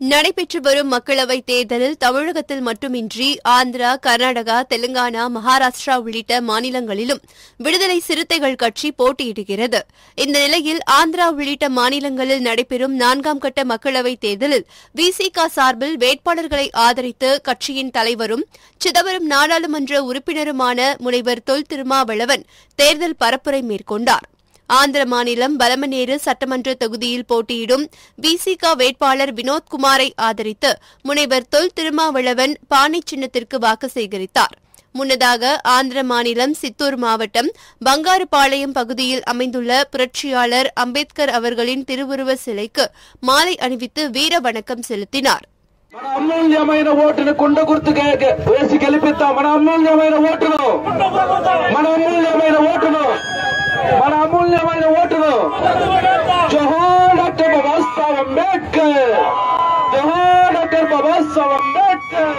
நடைபெற்று வரும் மக்களவைத் தேர்தலில் தமிழகத்தில் மட்டுமின்றி ஆந்திரா, கர்நாடகா, தெலுங்கானா, மகாராஷ்டிரா உள்ளிட்ட மாநிலங்களிலும் விடுதலை சிறுத்தைகள் கட்சி போட்டியிடுகிறது. இந்த நிலையில் ஆந்திரா உள்ளிட்ட மாநிலங்களில் நடைபெறும் 4ஆம் கட்ட மக்களவைத் தேர்தலில் விசிக சார்பில் வேட்பாளர்களை ஆதரித்து கட்சியின் தலைவரும் சிதம்பரம் நாடாளுமன்ற உறுப்பினருமான முனைவர் தொல் திருமாவளவன் தேர்தல் பரப்புரை மேற்கொண்டார். ஆந்திர மாநிலம் பலமனேரு சட்டமன்ற தொகுதியில் போட்டியிடும் விசிக வேட்பாளர் வினோத்குமாரை ஆதரித்து முனைவர் தொல் திருமாவளவன் பானை சின்னத்திற்கு வாக்கு சேகரித்தார். முன்னதாக ஆந்திர மாநிலம் சித்தூர் மாவட்டம் பங்காருபாளையம் பகுதியில் அமைந்துள்ள புரட்சியாளர் அம்பேத்கர் அவர்களின் திருவுருவ சிலைக்கு மாலை அணிவித்து வீர வணக்கம் செலுத்தினார். మన అమూల్యమైన ఓటును కుండ గుర్తుగా వేసి గెలిపిద్దాం. మన అమూల్యమైన ఓటును జోహార్ డాక్టర్ బాబాసాహెబ్ అంబేద్కర్, జోహార్ డాక్టర్ బాబాసాహెబ్ అంబేద్కర్.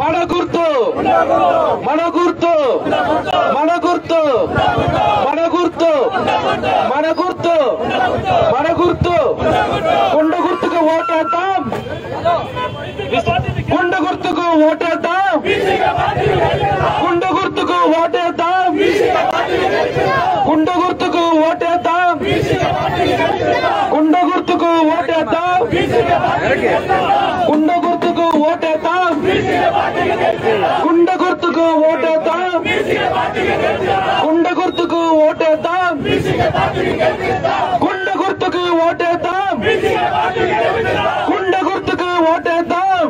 మన గుర్తు కుండ గుర్తుకు ఓటేద్దాం. కుండ గుర్తుకు ఓటేద్దాం. కుండ గుర్తుకు ఓటేద్దాం. కుండ గుర్తుకు ఓటేద్దాం. కుండ గుర్తుకు ఓటేద్దాం. కుండ గుర్తుకు ఓటేద్దాం. కుండ గుర్తుకు ఓటేద్దాం. కుండ గుర్తుకు ఓటేద్దాం. కుండ గుర్తుకు ఓటేద్దాం. కుండ గుర్తుకు ఓటేద్దాం.